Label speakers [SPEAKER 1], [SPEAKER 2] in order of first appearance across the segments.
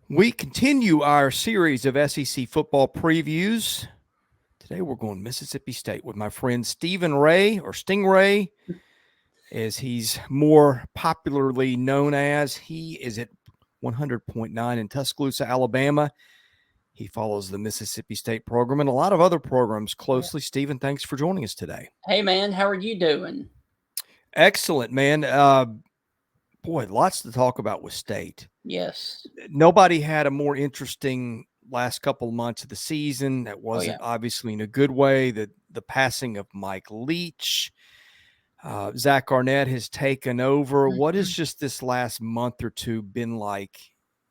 [SPEAKER 1] We continue our series of SEC football previews. Today we're going Mississippi State with my friend Stephen Ray, or Stingray, as he's more popularly known as. He is at 100.9 in Tuscaloosa, Alabama. He follows the Mississippi State program and a lot of other programs closely. Stephen, thanks for joining us today.
[SPEAKER 2] Hey, man, how are you doing?
[SPEAKER 1] Excellent, man. Boy, lots to talk about with State.
[SPEAKER 2] Yes.
[SPEAKER 1] Nobody had a more interesting last couple of months of the season. That
[SPEAKER 2] Oh,
[SPEAKER 1] wasn't
[SPEAKER 2] yeah.
[SPEAKER 1] obviously in a good way. The passing of Mike Leach, Zach Arnett has taken over. What has just this last month or two been like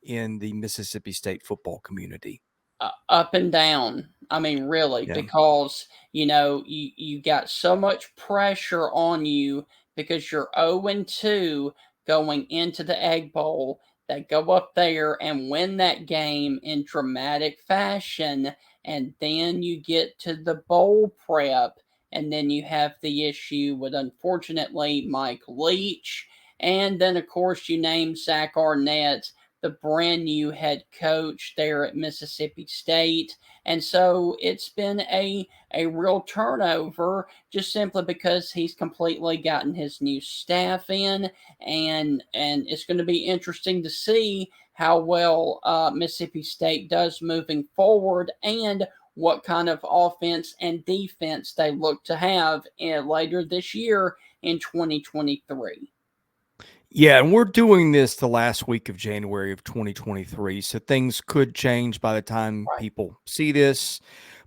[SPEAKER 1] in the Mississippi State football community?
[SPEAKER 2] Up and down. I mean, really,
[SPEAKER 1] Yeah.
[SPEAKER 2] because, you got so much pressure on you because you're 0-2 going into the Egg Bowl that go up there and win that game in dramatic fashion. And then you get to the bowl prep, and then you have the issue with, unfortunately, Mike Leach. And then, of course, you name Zach Arnett, the brand new head coach there at Mississippi State. And so it's been a real turnover just simply because he's completely gotten his new staff in, and it's going to be interesting to see how well Mississippi State does moving forward and what kind of offense and defense they look to have later this year in 2023.
[SPEAKER 1] Yeah, and we're doing this the last week of January of 2023, so things could change by the time
[SPEAKER 2] Right.
[SPEAKER 1] people see this.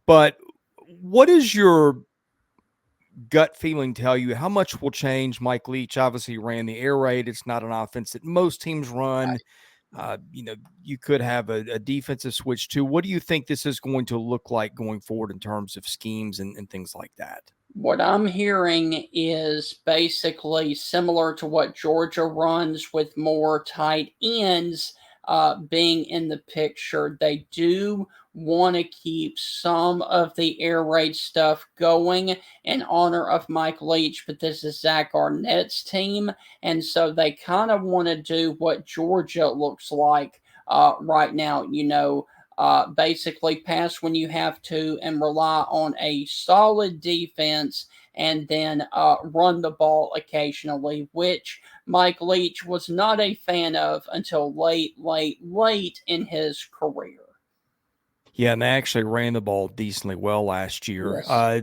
[SPEAKER 1] But what is your gut feeling tell you how much will change? Mike Leach obviously ran the air raid. It's not an offense that most teams run.
[SPEAKER 2] Right.
[SPEAKER 1] You could have a defensive switch too. What do you think this is going to look like going forward in terms of schemes and things like that?
[SPEAKER 2] What I'm hearing is basically similar to what Georgia runs with more tight ends being in the picture. They do want to keep some of the air raid stuff going in honor of Mike Leach, but this is Zach Arnett's team, and so they kind of want to do what Georgia looks like right now. Basically pass when you have to and rely on a solid defense and then run the ball occasionally, which Mike Leach was not a fan of until late in his career.
[SPEAKER 1] Yeah, and they actually ran the ball decently well last year.
[SPEAKER 2] Yes.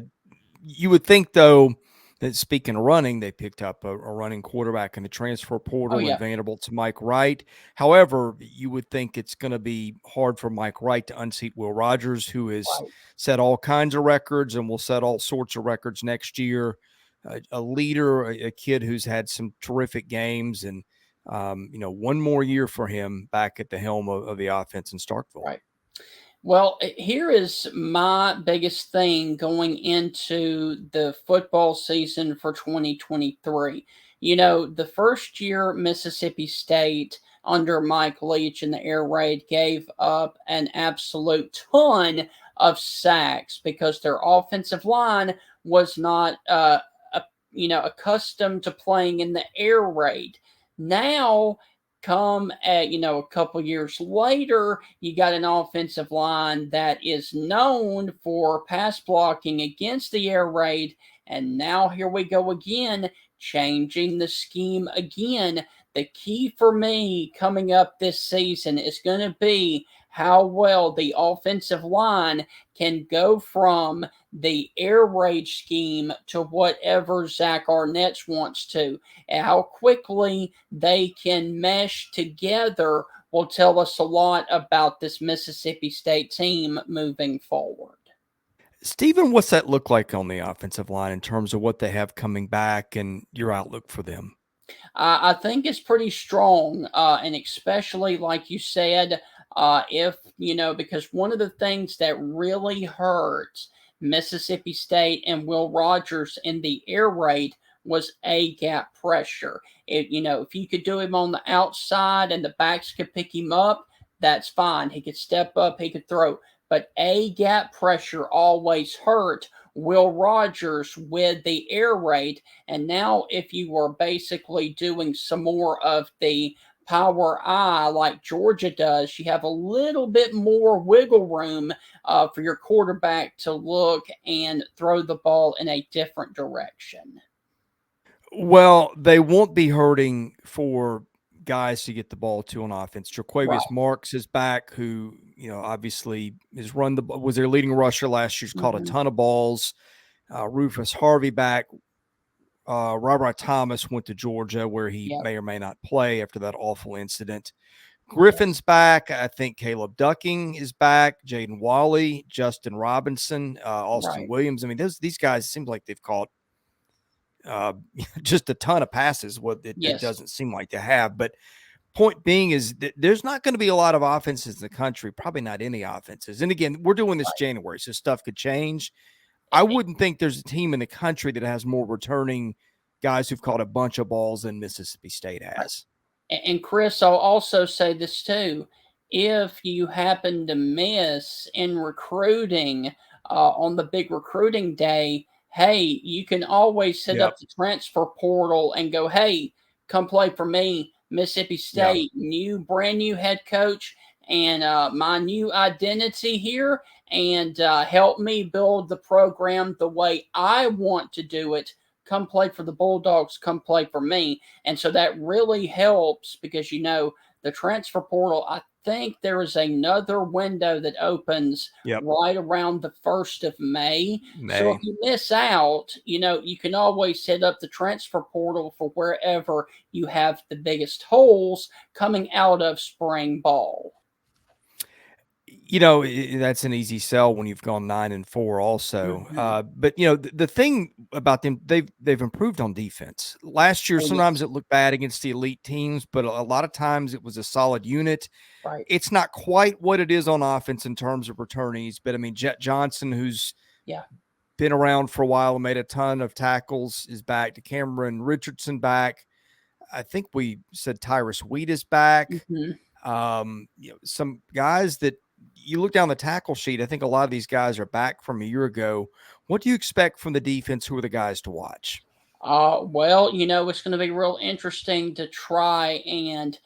[SPEAKER 1] You would think, though, that speaking of running, they picked up a running quarterback in the transfer
[SPEAKER 2] Oh,
[SPEAKER 1] portal and
[SPEAKER 2] yeah.
[SPEAKER 1] Vanderbilt to Mike Wright. However, you would think it's going to be hard for Mike Wright to unseat Will Rogers, who has
[SPEAKER 2] Right.
[SPEAKER 1] set all kinds of records and will set all sorts of records next year. A leader, a kid who's had some terrific games, and one more year for him back at the helm of the offense in Starkville.
[SPEAKER 2] Right. Well, here is my biggest thing going into the football season for 2023. The first year Mississippi State under Mike Leach in the air raid gave up an absolute ton of sacks because their offensive line was not accustomed to playing in the air raid. Now, come at a couple years later, you got an offensive line that is known for pass blocking against the air raid, and now here we go again, changing the scheme again. The key for me coming up this season is going to be how well the offensive line can go from the air raid scheme to whatever Zach Arnett wants to, and how quickly they can mesh together will tell us a lot about this Mississippi State team moving forward.
[SPEAKER 1] Stephen, what's that look like on the offensive line in terms of what they have coming back and your outlook for them?
[SPEAKER 2] I think it's pretty strong, and especially like you said, if because one of the things that really hurt Mississippi State and Will Rogers in the air raid was a gap pressure. If you could do him on the outside and the backs could pick him up, that's fine. He could step up, he could throw. But a gap pressure always hurt Will Rogers with the air raid. And now, if you are basically doing some more of the power I like Georgia does, you have a little bit more wiggle room for your quarterback to look and throw the ball in a different direction.
[SPEAKER 1] Well, they won't be hurting for guys to get the ball to on offense.
[SPEAKER 2] Right.
[SPEAKER 1] Jaquavius Marks is back, who obviously was their leading rusher last year. He's caught a
[SPEAKER 2] Hmm.
[SPEAKER 1] ton of balls. Rufus Harvey back. Robert Thomas went to Georgia, where he
[SPEAKER 2] Yep.
[SPEAKER 1] may or may not play after that awful incident.
[SPEAKER 2] Yes.
[SPEAKER 1] Griffin's back. I think Caleb Ducking is back. Jaden Wally, Justin Robinson, Austin
[SPEAKER 2] Right.
[SPEAKER 1] Williams. I mean, these guys seem like they've caught uh, just a ton of passes. What it
[SPEAKER 2] Yes.
[SPEAKER 1] doesn't seem like they have. But point being is that there's not going to be a lot of offenses in the country, probably not any offenses. And again, we're doing this January, so stuff could change. I
[SPEAKER 2] Right.
[SPEAKER 1] wouldn't think there's a team in the country that has more returning guys who've caught a bunch of balls than Mississippi State has.
[SPEAKER 2] And Chris, I'll also say this too. If you happen to miss in recruiting on the big recruiting day, hey, you can always hit
[SPEAKER 1] Yep.
[SPEAKER 2] up the transfer portal and go, hey, come play for me, Mississippi
[SPEAKER 1] Yep.
[SPEAKER 2] State, brand new head coach, and my new identity here, and help me build the program the way I want to do it. Come play for the Bulldogs, come play for me. And so that really helps because, the transfer portal, I think there is another window that opens
[SPEAKER 1] Yep.
[SPEAKER 2] right around the 1st of May. So if
[SPEAKER 1] May.
[SPEAKER 2] you miss out, you can always hit up the transfer portal for wherever you have the biggest holes coming out of spring ball.
[SPEAKER 1] That's an easy sell when you've gone 9-4 also.
[SPEAKER 2] Mhm.
[SPEAKER 1] But the thing about them, they've improved on defense. Last year,
[SPEAKER 2] Oh,
[SPEAKER 1] sometimes
[SPEAKER 2] yes.
[SPEAKER 1] it looked bad against the elite teams, but a lot of times it was a solid unit.
[SPEAKER 2] Right.
[SPEAKER 1] It's not quite what it is on offense in terms of returnees, but I mean, Jet Johnson, who's
[SPEAKER 2] Yeah.
[SPEAKER 1] been around for a while and made a ton of tackles, is back. To Cameron Richardson back. I think we said Tyrus Wheat is back.
[SPEAKER 2] Mhm.
[SPEAKER 1] Some guys that you look down the tackle sheet, I think a lot of these guys are back from a year ago. What do you expect from the defense? Who are the guys to watch?
[SPEAKER 2] Well, it's going to be real interesting to try and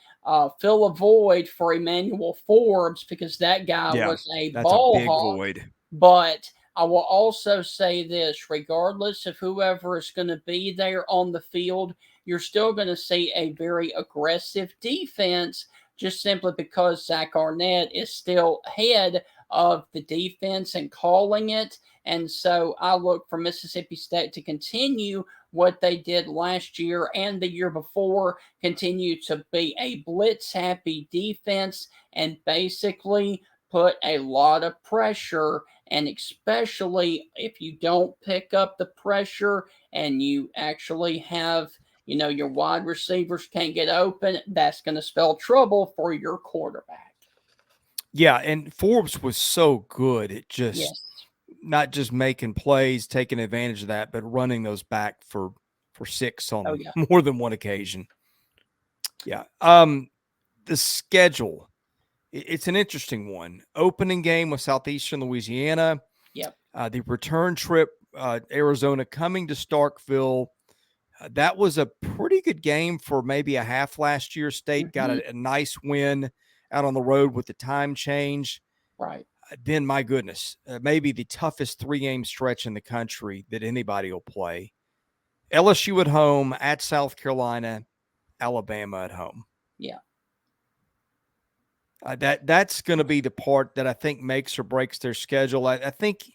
[SPEAKER 2] fill a void for Emmanuel Forbes because that guy
[SPEAKER 1] Yeah,
[SPEAKER 2] was a
[SPEAKER 1] that's a
[SPEAKER 2] ball
[SPEAKER 1] big
[SPEAKER 2] hawk.
[SPEAKER 1] void.
[SPEAKER 2] But I will also say this, regardless of whoever is going to be there on the field, you're still going to see a very aggressive defense just simply because Zach Arnett is still head of the defense and calling it. And so I look for Mississippi State to continue what they did last year and the year before, continue to be a blitz happy defense and basically put a lot of pressure. And especially if you don't pick up the pressure and you actually have, your wide receivers can't get open, that's going to spell trouble for your quarterback.
[SPEAKER 1] Yeah, and Forbes was so good at just
[SPEAKER 2] Yes.
[SPEAKER 1] not just making plays, taking advantage of that, but running those back for six
[SPEAKER 2] Oh,
[SPEAKER 1] on
[SPEAKER 2] yeah.
[SPEAKER 1] more than one occasion. Yeah. The schedule. It's an interesting one. Opening game with Southeastern Louisiana.
[SPEAKER 2] Yep.
[SPEAKER 1] The return trip, Arizona coming to Starkville. That was a pretty good game for maybe a half last year. State got
[SPEAKER 2] Hmm.
[SPEAKER 1] a nice win out on the road with the time change.
[SPEAKER 2] Right.
[SPEAKER 1] Then, my goodness, maybe the toughest 3-game stretch in the country that anybody will play. LSU at home, at South Carolina, Alabama at home.
[SPEAKER 2] Yeah.
[SPEAKER 1] That's going to be the part that I think makes or breaks their schedule. I think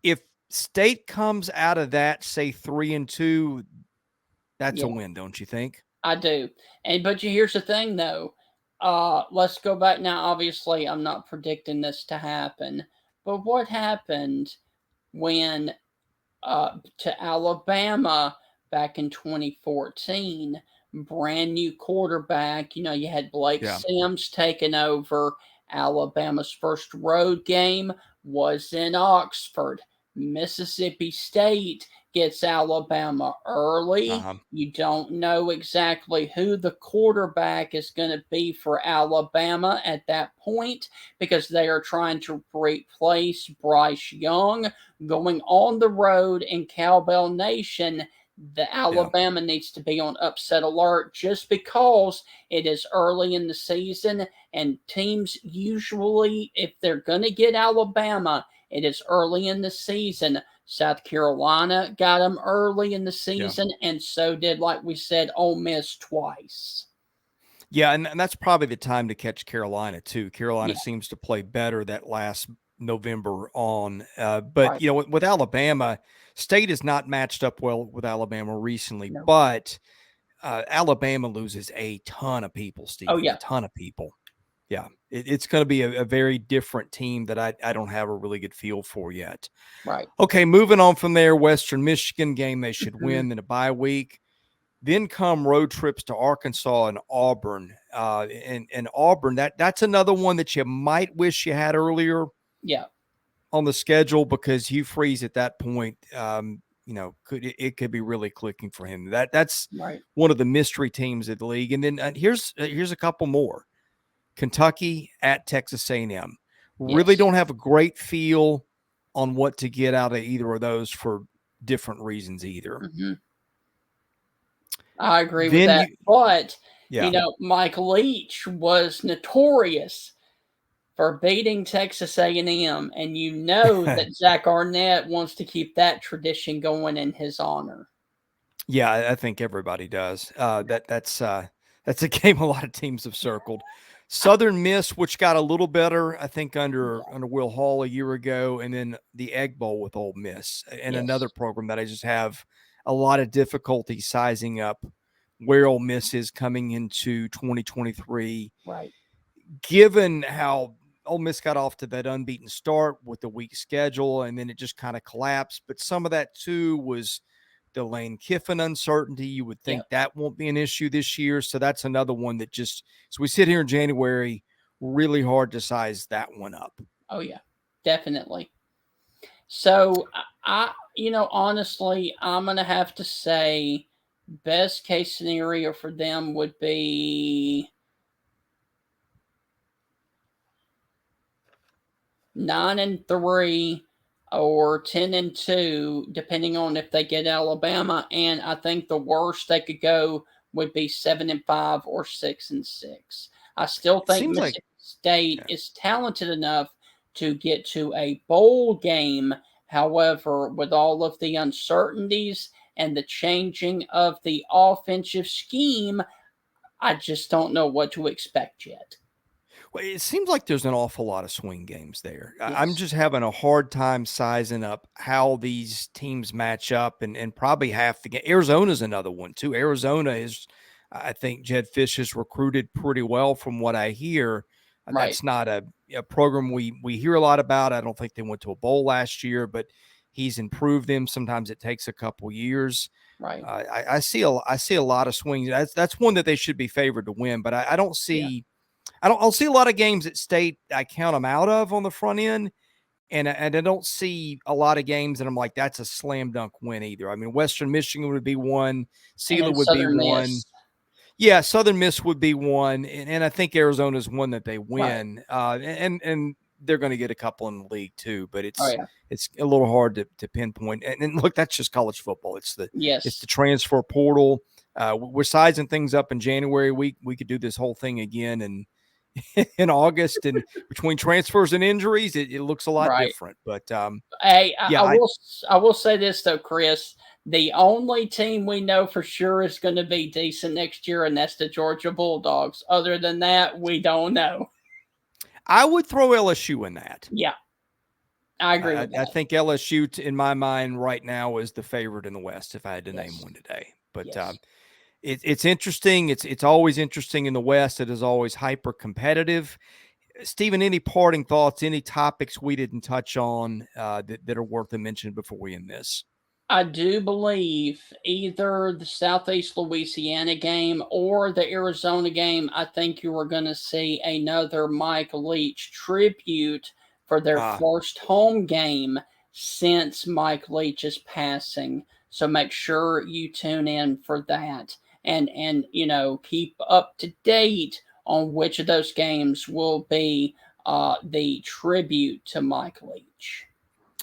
[SPEAKER 1] if State comes out of that, say 3-2, that's a
[SPEAKER 2] Yeah.
[SPEAKER 1] win, don't you think?
[SPEAKER 2] I do. But here's the thing though. Let's go back now. Obviously, I'm not predicting this to happen. But what happened when to Alabama back in 2014? Brand new quarterback. You had Blake
[SPEAKER 1] Yeah.
[SPEAKER 2] Sims taking over. Alabama's first road game was in Oxford. Mississippi State gets Alabama early.
[SPEAKER 1] Uh-huh.
[SPEAKER 2] You don't know exactly who the quarterback is going to be for Alabama at that point because they are trying to replace Bryce Young going on the road in Cowbell Nation. The
[SPEAKER 1] Yeah.
[SPEAKER 2] Alabama needs to be on upset alert just because it is early in the season, and teams usually, if they're going to get Alabama, it is early in the season. South Carolina got them early in the
[SPEAKER 1] Yeah.
[SPEAKER 2] season, and so did, like we said, Ole Miss twice.
[SPEAKER 1] Yeah, and that's probably the time to catch Carolina too. Carolina
[SPEAKER 2] Yeah,
[SPEAKER 1] seems to play better that last November on. But
[SPEAKER 2] right.
[SPEAKER 1] with Alabama, State has not matched up well with Alabama recently.
[SPEAKER 2] No.
[SPEAKER 1] But Alabama loses a ton of people,
[SPEAKER 2] Oh,
[SPEAKER 1] Stephen, a
[SPEAKER 2] yeah,
[SPEAKER 1] ton of people. Yeah, it's going to be a very different team that I don't have a really good feel for yet.
[SPEAKER 2] right.
[SPEAKER 1] Okay, moving on from there, Western Michigan game they should
[SPEAKER 2] Mhm.
[SPEAKER 1] win in a bye week. Then come road trips to Arkansas and Auburn. And Auburn, that's another one that you might wish you had earlier
[SPEAKER 2] Yeah,
[SPEAKER 1] on the schedule, because Hugh Freeze at that point, it could be really clicking for him. That's
[SPEAKER 2] right.
[SPEAKER 1] one of the mystery teams of the league. And then here's a couple more. Kentucky at Texas A&M. Really
[SPEAKER 2] Yes.
[SPEAKER 1] don't have a great feel on what to get out of either of those for different reasons either.
[SPEAKER 2] Hmm. I agree with
[SPEAKER 1] Then
[SPEAKER 2] that. But,
[SPEAKER 1] yeah.
[SPEAKER 2] Mike Leach was notorious for beating Texas A&M, and you know that Zach Arnett wants to keep that tradition going in his honor.
[SPEAKER 1] Yeah, I think everybody does. That's a game a lot of teams have circled. Southern Miss, which got a little better, I think, under
[SPEAKER 2] Yeah.
[SPEAKER 1] Will Hall a year ago, and then the Egg Bowl with Ole Miss, and another
[SPEAKER 2] Yes.
[SPEAKER 1] program that I just have a lot of difficulty sizing up where Ole Miss is coming into 2023,
[SPEAKER 2] Right.
[SPEAKER 1] given how Ole Miss got off to that unbeaten start with the weak schedule, and then it just kind of collapsed. But some of that too was the Lane Kiffin uncertainty. You would
[SPEAKER 2] Yeah.
[SPEAKER 1] think that won't be an issue this year. So that's another one that just, as we sit here in January, really hard to size that one up.
[SPEAKER 2] Oh, yeah. Definitely. So honestly, I'm gonna have to say best case scenario for them would be 9-3 or 10-2, depending on if they get Alabama. And I think the worst they could go would be 7-5 or 6-6. I still
[SPEAKER 1] It
[SPEAKER 2] think
[SPEAKER 1] seems like,
[SPEAKER 2] Mississippi State
[SPEAKER 1] yeah.
[SPEAKER 2] is talented enough to get to a bowl game. However, with all of the uncertainties and the changing of the offensive scheme, I just don't know what to expect yet.
[SPEAKER 1] Well, it seems like there's an awful lot of swing games there. I'm
[SPEAKER 2] Yes.
[SPEAKER 1] just having a hard time sizing up how these teams match up, and probably half the game. Arizona's another one too. Arizona is, I think Jed Fish has recruited pretty well from what I hear.
[SPEAKER 2] Right.
[SPEAKER 1] That's not a program we hear a lot about. I don't think they went to a bowl last year, but he's improved them. Sometimes it takes a couple years.
[SPEAKER 2] Right.
[SPEAKER 1] I see a lot of swings. That's one that they should be favored to win, but I don't
[SPEAKER 2] Yeah.
[SPEAKER 1] see. I'll see a lot of games at State I count them out of on the front end, and I don't see a lot of games that I'm like, that's a slam dunk win either. I mean, Western Michigan would be one,
[SPEAKER 2] And
[SPEAKER 1] Sealer
[SPEAKER 2] then
[SPEAKER 1] would be
[SPEAKER 2] Southern
[SPEAKER 1] one.
[SPEAKER 2] Miss.
[SPEAKER 1] Yeah, Southern Miss would be one, and I think Arizona's one that they
[SPEAKER 2] Right.
[SPEAKER 1] win. And they're going to get a couple in the league too, but
[SPEAKER 2] Oh,
[SPEAKER 1] it's
[SPEAKER 2] yeah.
[SPEAKER 1] it's a little hard to pinpoint. And look, that's just college football. It's the
[SPEAKER 2] Yes.
[SPEAKER 1] transfer portal. We're sizing things up in January. We could do this whole thing again and in August, and between transfers and injuries, it looks a lot
[SPEAKER 2] Right.
[SPEAKER 1] different. But
[SPEAKER 2] Hey,
[SPEAKER 1] yeah,
[SPEAKER 2] I will say this though, Chris. The only team we know for sure is going to be decent next year, and that's the Georgia Bulldogs. Other than that, we don't know.
[SPEAKER 1] I would throw LSU in that.
[SPEAKER 2] Yeah, I agree
[SPEAKER 1] I,
[SPEAKER 2] with
[SPEAKER 1] I
[SPEAKER 2] that.
[SPEAKER 1] think LSU, in my mind, right now is the favorite in the West if I had to name
[SPEAKER 2] Yes.
[SPEAKER 1] one today. But
[SPEAKER 2] Yes.
[SPEAKER 1] it's interesting. It's always interesting in the West. It is always hyper competitive. Stephen, any parting thoughts? Any topics we didn't touch on that are worth a mention before we end this?
[SPEAKER 2] I do believe either the Southeast Louisiana game or the Arizona game, I think you are going to see another Mike Leach tribute for their
[SPEAKER 1] Ah,
[SPEAKER 2] first home game since Mike Leach's passing. So make sure you tune in for that and keep up to date on which of those games will be the tribute to Mike Leach.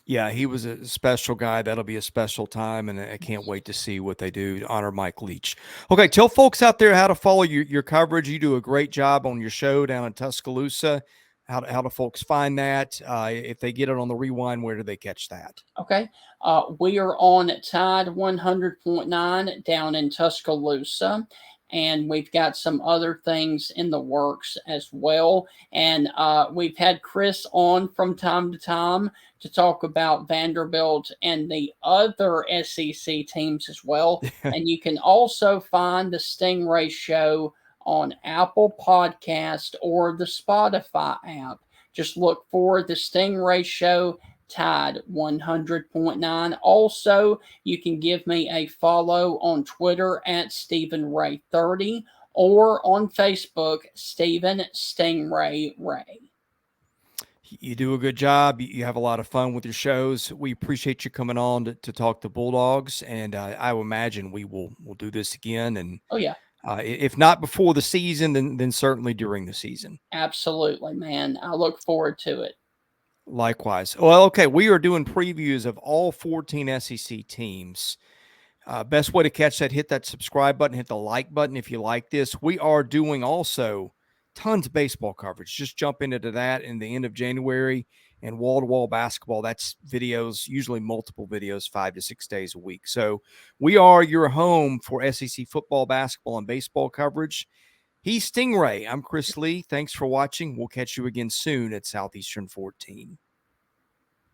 [SPEAKER 1] Yeah, he was a special guy. That'll be a special time, and I can't wait to see what they do to honor Mike Leach. Okay, tell folks out there how to follow your coverage. You do a great job on your show down in Tuscaloosa. How do folks find that? If they get it on the rewind, where do they catch that?
[SPEAKER 2] Okay. We are on Tide 100.9 down in Tuscaloosa. And we've got some other things in the works as well. And we've had Chris on from time to time to talk about Vanderbilt and the other SEC teams as well. And you can also find the Stingray Show on Apple Podcast or the Spotify app. Just look for the Stingray Show Tide 100.9. Also, you can give me a follow on Twitter at StephenRay30 or on Facebook, Stephen Stingray Ray.
[SPEAKER 1] You do a good job. You have a lot of fun with your shows. We appreciate you coming on to talk to Bulldogs, and I will imagine we'll do this again. And
[SPEAKER 2] oh yeah,
[SPEAKER 1] if not before the season, then certainly during the season.
[SPEAKER 2] Absolutely, man. I look forward to it.
[SPEAKER 1] Likewise. Well, okay, we are doing previews of all 14 SEC teams. Best way to catch that, hit that subscribe button, hit the like button if you like this. We are doing also tons of baseball coverage. Just jump into that in the end of January, and wall-to-wall basketball. That's videos, usually multiple videos, 5 to 6 days a week. So we are your home for SEC football, basketball, and baseball coverage. He's Stingray. I'm Chris Lee. Thanks for watching. We'll catch you again soon at Southeastern 14.